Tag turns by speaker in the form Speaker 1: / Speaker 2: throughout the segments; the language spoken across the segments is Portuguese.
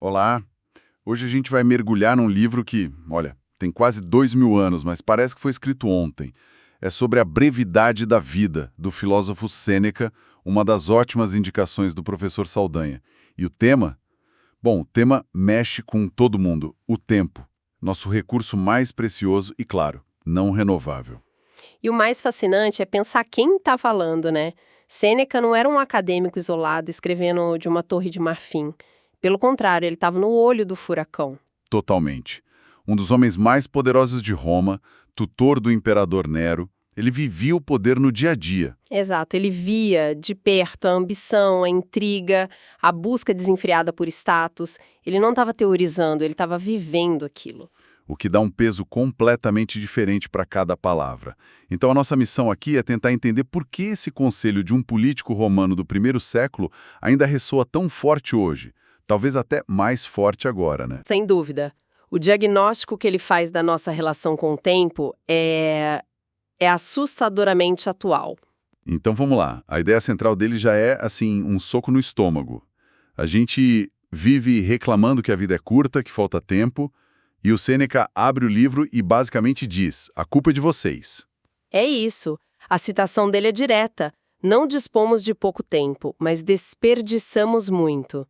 Speaker 1: Olá, hoje a gente vai mergulhar num livro que, olha, tem quase 2000 anos, mas parece que foi escrito ontem. É sobre a brevidade da vida, do filósofo Sêneca, uma das ótimas indicações do professor Saldanha. E o tema? Bom, o tema mexe com todo mundo, o tempo. Nosso recurso mais precioso e, claro, não renovável.
Speaker 2: E o mais fascinante é pensar quem está falando, né? Sêneca não era um acadêmico isolado escrevendo de uma torre de marfim. Pelo contrário, ele estava no olho do furacão.
Speaker 1: Totalmente. Um dos homens mais poderosos de Roma, tutor do imperador Nero, ele vivia o poder no dia a dia.
Speaker 2: Exato, ele via de perto a ambição, a intriga, a busca desenfreada por status. Ele não estava teorizando, ele estava vivendo aquilo.
Speaker 1: O que dá um peso completamente diferente para cada palavra. Então a nossa missão aqui é tentar entender por que esse conselho de um político romano do primeiro século ainda ressoa tão forte hoje, talvez até mais forte agora, né?
Speaker 2: Sem dúvida. O diagnóstico que ele faz da nossa relação com o tempo é assustadoramente atual.
Speaker 1: Então vamos lá, a ideia central dele já é, assim, um soco no estômago. A gente vive reclamando que a vida é curta, que falta tempo, e o Sêneca abre o livro e basicamente diz, a culpa é de vocês.
Speaker 2: É isso. A citação dele é direta. Não dispomos de pouco tempo, mas desperdiçamos muito.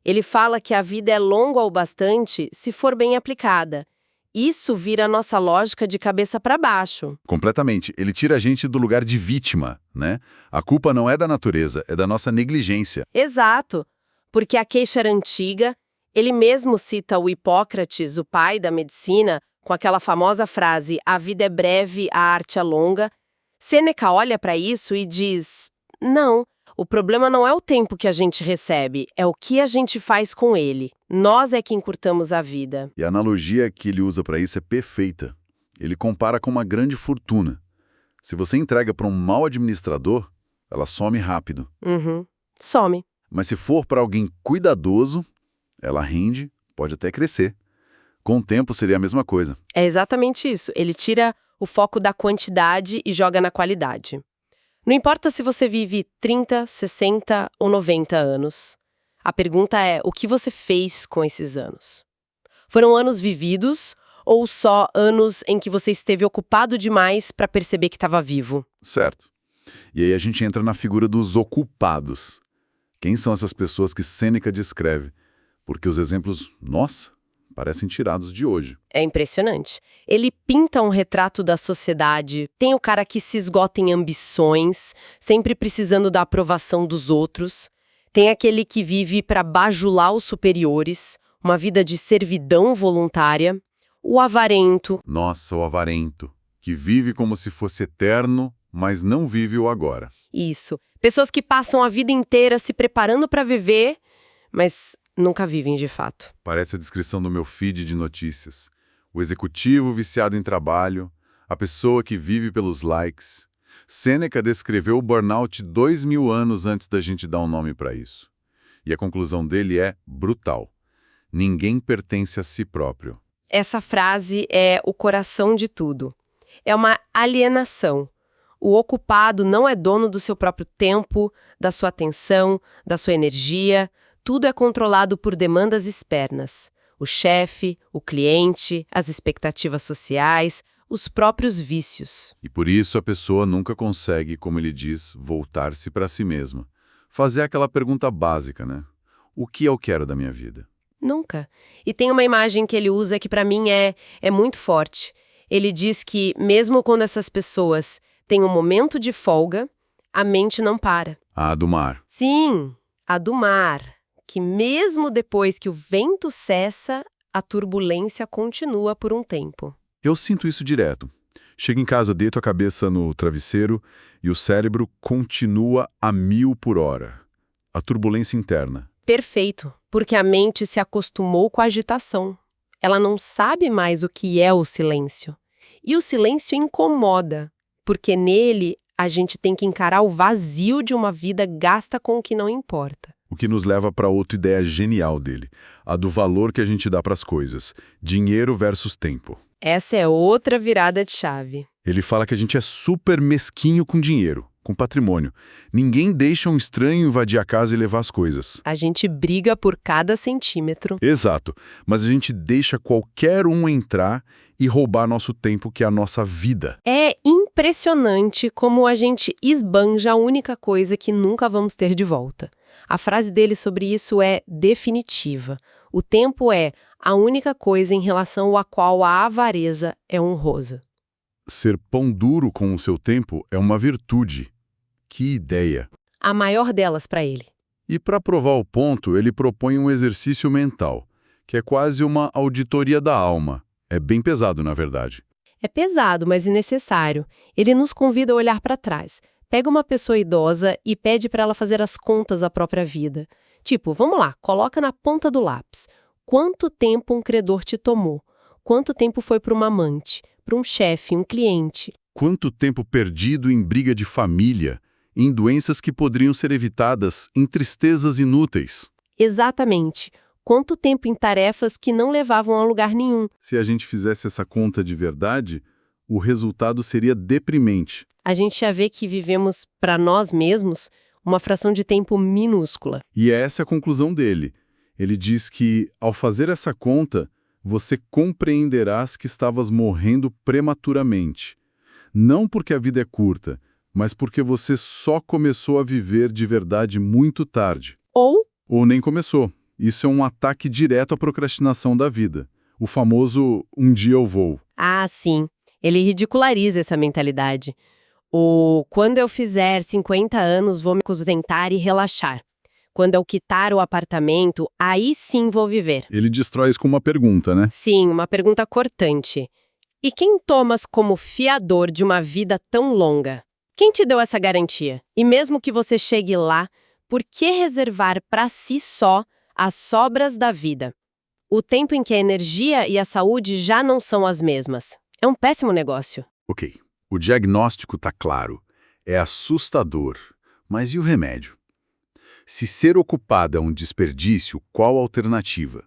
Speaker 2: Ele fala que a vida é longa o bastante se for bem aplicada. Isso vira a nossa lógica de cabeça para baixo.
Speaker 1: Completamente. Ele tira a gente do lugar de vítima, né? A culpa não é da natureza, é da nossa negligência.
Speaker 2: Exato. Porque a queixa era antiga. Ele mesmo cita o Hipócrates, o pai da medicina, com aquela famosa frase: "A vida é breve, a arte é longa". Sêneca olha para isso e diz: não, o problema não é o tempo que a gente recebe, é o que a gente faz com ele. Nós é que encurtamos a vida.
Speaker 1: E a analogia que ele usa para isso é perfeita. Ele compara com uma grande fortuna. Se você entrega para um mau administrador, ela some rápido.
Speaker 2: Uhum. Some.
Speaker 1: Mas se for para alguém cuidadoso, ela rende, pode até crescer. Com o tempo seria a mesma coisa.
Speaker 2: É exatamente isso. Ele tira o foco da quantidade e joga na qualidade. Não importa se você vive 30, 60 ou 90 anos. A pergunta é, o que você fez com esses anos? Foram anos vividos ou só anos em que você esteve ocupado demais para perceber que estava vivo?
Speaker 1: Certo. E aí a gente entra na figura dos ocupados. Quem são essas pessoas que Sêneca descreve? Porque os exemplos, nossa, parecem tirados de hoje.
Speaker 2: É impressionante. Ele pinta um retrato da sociedade. Tem o cara que se esgota em ambições, sempre precisando da aprovação dos outros. Tem aquele que vive para bajular os superiores, uma vida de servidão voluntária. O avarento.
Speaker 1: Nossa, o avarento, que vive como se fosse eterno, mas não vive o agora.
Speaker 2: Isso. Pessoas que passam a vida inteira se preparando para viver, mas nunca vivem de fato.
Speaker 1: Parece a descrição do meu feed de notícias. O executivo viciado em trabalho, a pessoa que vive pelos likes. Sêneca descreveu o burnout 2000 anos antes da gente dar um nome para isso. E a conclusão dele é brutal. Ninguém pertence a si próprio.
Speaker 2: Essa frase é o coração de tudo. É uma alienação. O ocupado não é dono do seu próprio tempo, da sua atenção, da sua energia. Tudo é controlado por demandas externas. O chefe, o cliente, as expectativas sociais, os próprios vícios.
Speaker 1: E por isso a pessoa nunca consegue, como ele diz, voltar-se para si mesma. Fazer aquela pergunta básica, né? O que eu quero da minha vida?
Speaker 2: Nunca. E tem uma imagem que ele usa que para mim é muito forte. Ele diz que mesmo quando essas pessoas têm um momento de folga, a mente não para.
Speaker 1: A do mar.
Speaker 2: Sim, a do mar. Que mesmo depois que o vento cessa, a turbulência continua por um tempo.
Speaker 1: Eu sinto isso direto. Chego em casa, deito a cabeça no travesseiro e o cérebro continua a 1000 por hora. A turbulência interna.
Speaker 2: Perfeito, porque a mente se acostumou com a agitação. Ela não sabe mais o que é o silêncio. E o silêncio incomoda, porque nele a gente tem que encarar o vazio de uma vida gasta com o que não importa.
Speaker 1: O que nos leva para outra ideia genial dele, a do valor que a gente dá para as coisas. Dinheiro versus tempo.
Speaker 2: Essa é outra virada de chave.
Speaker 1: Ele fala que a gente é super mesquinho com dinheiro. com patrimônio. Ninguém deixa um estranho invadir a casa e levar as coisas.
Speaker 2: A gente briga por cada centímetro.
Speaker 1: Exato, mas a gente deixa qualquer um entrar e roubar nosso tempo, que é a nossa vida.
Speaker 2: É impressionante como a gente esbanja a única coisa que nunca vamos ter de volta. A frase dele sobre isso é definitiva. O tempo é a única coisa em relação à qual a avareza é honrosa.
Speaker 1: Ser pão duro com o seu tempo é uma virtude. Que ideia!
Speaker 2: A maior delas para ele.
Speaker 1: E para provar o ponto, ele propõe um exercício mental, que é quase uma auditoria da alma. É bem pesado, na verdade.
Speaker 2: É pesado, mas necessário. Ele nos convida a olhar para trás. Pega uma pessoa idosa e pede para ela fazer as contas da própria vida. Tipo, vamos lá, coloca na ponta do lápis. Quanto tempo um credor te tomou? Quanto tempo foi para uma amante, para um chefe, um cliente?
Speaker 1: Quanto tempo perdido em briga de família, em doenças que poderiam ser evitadas, em tristezas inúteis?
Speaker 2: Exatamente. Quanto tempo em tarefas que não levavam a lugar nenhum?
Speaker 1: Se a gente fizesse essa conta de verdade, o resultado seria deprimente.
Speaker 2: A gente já vê que vivemos para nós mesmos uma fração de tempo minúscula.
Speaker 1: E essa é a conclusão dele. Ele diz que, ao fazer essa conta, você compreenderás que estavas morrendo prematuramente. Não porque a vida é curta, mas porque você só começou a viver de verdade muito tarde. Ou nem começou. Isso é um ataque direto à procrastinação da vida. O famoso "um dia eu vou".
Speaker 2: Ah, sim. Ele ridiculariza essa mentalidade. O "quando eu fizer 50 anos vou me aposentar e relaxar. Quando eu quitar o apartamento, aí sim vou viver".
Speaker 1: Ele destrói isso com uma pergunta, né?
Speaker 2: Sim, uma pergunta cortante. E quem tomas como fiador de uma vida tão longa? Quem te deu essa garantia? E mesmo que você chegue lá, por que reservar para si só as sobras da vida? O tempo em que a energia e a saúde já não são as mesmas. É um péssimo negócio.
Speaker 1: Ok, o diagnóstico está claro. É assustador. Mas e o remédio? Se ser ocupado é um desperdício, qual a alternativa?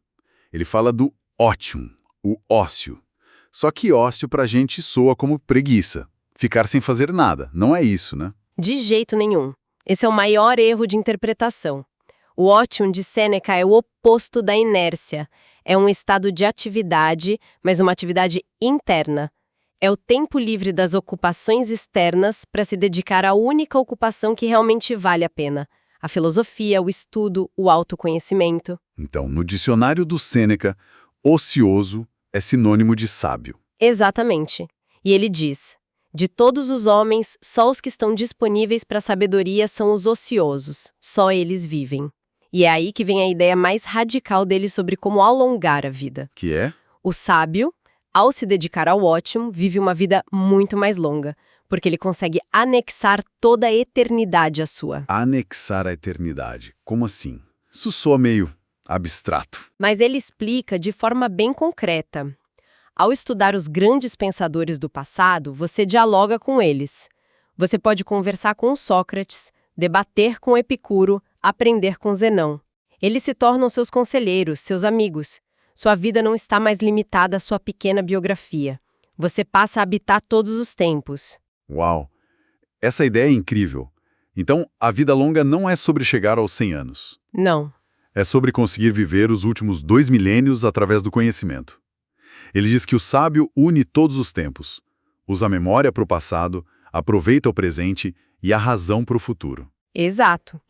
Speaker 1: Ele fala do ótium, o ócio. Só que ócio pra gente soa como preguiça. Ficar sem fazer nada. Não é isso, né?
Speaker 2: De jeito nenhum. Esse é o maior erro de interpretação. O ótium de Sêneca é o oposto da inércia. É um estado de atividade, mas uma atividade interna. É o tempo livre das ocupações externas para se dedicar à única ocupação que realmente vale a pena. A filosofia, o estudo, o autoconhecimento.
Speaker 1: Então, no dicionário do Sêneca, ocioso é sinônimo de sábio.
Speaker 2: Exatamente. E ele diz: de todos os homens, só os que estão disponíveis para a sabedoria são os ociosos. Só eles vivem. E é aí que vem a ideia mais radical dele sobre como alongar a vida.
Speaker 1: Que é?
Speaker 2: O sábio, ao se dedicar ao ótimo, vive uma vida muito mais longa, porque ele consegue anexar toda a eternidade à sua.
Speaker 1: Anexar a eternidade. Como assim? Isso soa meio abstrato.
Speaker 2: Mas ele explica de forma bem concreta. Ao estudar os grandes pensadores do passado, você dialoga com eles. Você pode conversar com Sócrates, debater com Epicuro, aprender com Zenão. Eles se tornam seus conselheiros, seus amigos. Sua vida não está mais limitada à sua pequena biografia. Você passa a habitar todos os tempos.
Speaker 1: Uau! Essa ideia é incrível. Então, a vida longa não é sobre chegar aos 100 anos.
Speaker 2: Não.
Speaker 1: É sobre conseguir viver os últimos 2 milênios através do conhecimento. Ele diz que o sábio une todos os tempos. Usa a memória para o passado, aproveita o presente e a razão para o futuro.
Speaker 2: Exato.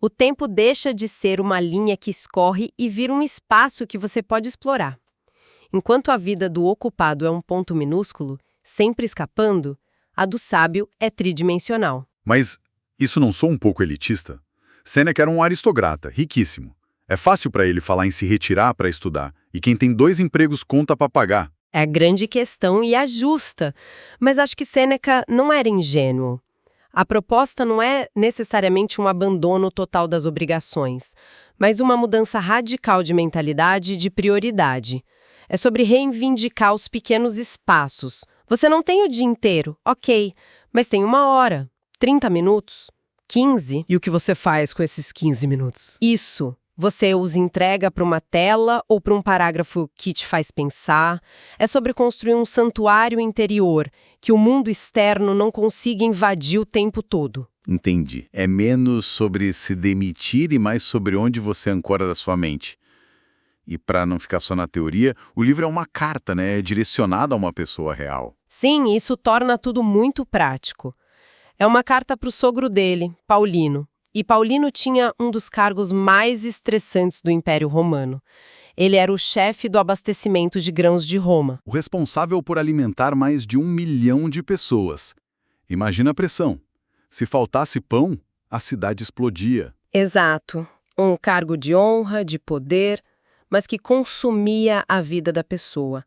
Speaker 2: O tempo deixa de ser uma linha que escorre e vira um espaço que você pode explorar. Enquanto a vida do ocupado é um ponto minúsculo, sempre escapando, a do sábio é tridimensional.
Speaker 1: Mas isso não soa um pouco elitista? Sêneca era um aristocrata, riquíssimo. É fácil para ele falar em se retirar para estudar, e quem tem 2 empregos conta para pagar.
Speaker 2: É a grande questão e a justa, mas acho que Sêneca não era ingênuo. A proposta não é necessariamente um abandono total das obrigações, mas uma mudança radical de mentalidade e de prioridade. É sobre reivindicar os pequenos espaços. Você não tem o dia inteiro, ok, mas tem 1 hora, 30 minutos, 15.
Speaker 3: E o que você faz com esses 15 minutos?
Speaker 2: Isso. Você os entrega para uma tela ou para um parágrafo que te faz pensar. É sobre construir um santuário interior que o mundo externo não consiga invadir o tempo todo.
Speaker 3: Entendi. É menos sobre se demitir e mais sobre onde você ancora da sua mente. E para não ficar só na teoria, o livro é uma carta, né? É direcionada a uma pessoa real.
Speaker 2: Sim, isso torna tudo muito prático. É uma carta para o sogro dele, Paulino. E Paulino tinha um dos cargos mais estressantes do Império Romano. Ele era o chefe do abastecimento de grãos de Roma.
Speaker 3: O responsável por alimentar mais de 1 milhão de pessoas. Imagina a pressão. Se faltasse pão, a cidade explodia.
Speaker 2: Exato. Um cargo de honra, de poder, mas que consumia a vida da pessoa.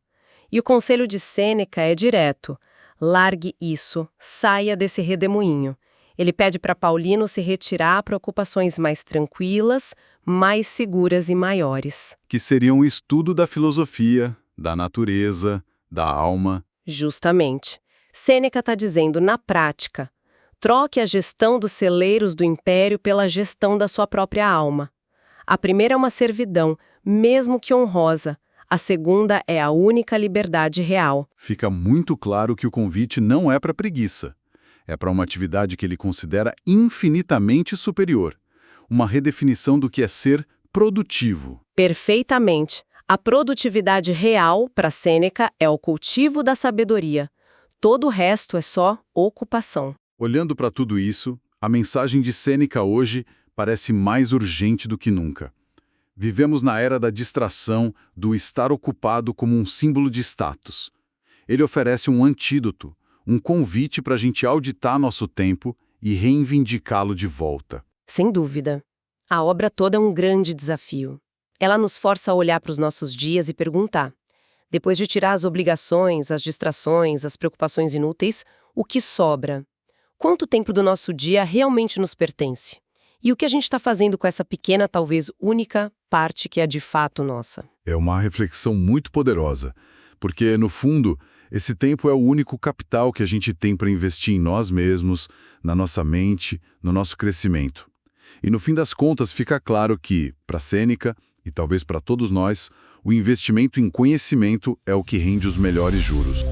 Speaker 2: E o conselho de Sêneca é direto. Largue isso, saia desse redemoinho. Ele pede para Paulino se retirar para ocupações mais tranquilas, mais seguras e maiores.
Speaker 3: Que seriam o estudo da filosofia, da natureza, da alma.
Speaker 2: Justamente. Sêneca está dizendo, na prática, troque a gestão dos celeiros do império pela gestão da sua própria alma. A primeira é uma servidão, mesmo que honrosa. A segunda é a única liberdade real.
Speaker 3: Fica muito claro que o convite não é para preguiça. É para uma atividade que ele considera infinitamente superior. Uma redefinição do que é ser produtivo.
Speaker 2: Perfeitamente. A produtividade real, para Sêneca, é o cultivo da sabedoria. Todo o resto é só ocupação.
Speaker 3: Olhando para tudo isso, a mensagem de Sêneca hoje parece mais urgente do que nunca. Vivemos na era da distração, do estar ocupado como um símbolo de status. Ele oferece um antídoto, um convite para a gente auditar nosso tempo e reivindicá-lo de volta.
Speaker 2: Sem dúvida. A obra toda é um grande desafio. Ela nos força a olhar para os nossos dias e perguntar, depois de tirar as obrigações, as distrações, as preocupações inúteis, o que sobra? Quanto tempo do nosso dia realmente nos pertence? E o que a gente está fazendo com essa pequena, talvez única, parte que é de fato nossa?
Speaker 3: É uma reflexão muito poderosa, porque, no fundo, esse tempo é o único capital que a gente tem para investir em nós mesmos, na nossa mente, no nosso crescimento. E no fim das contas fica claro que, para Sêneca, e talvez para todos nós, o investimento em conhecimento é o que rende os melhores juros.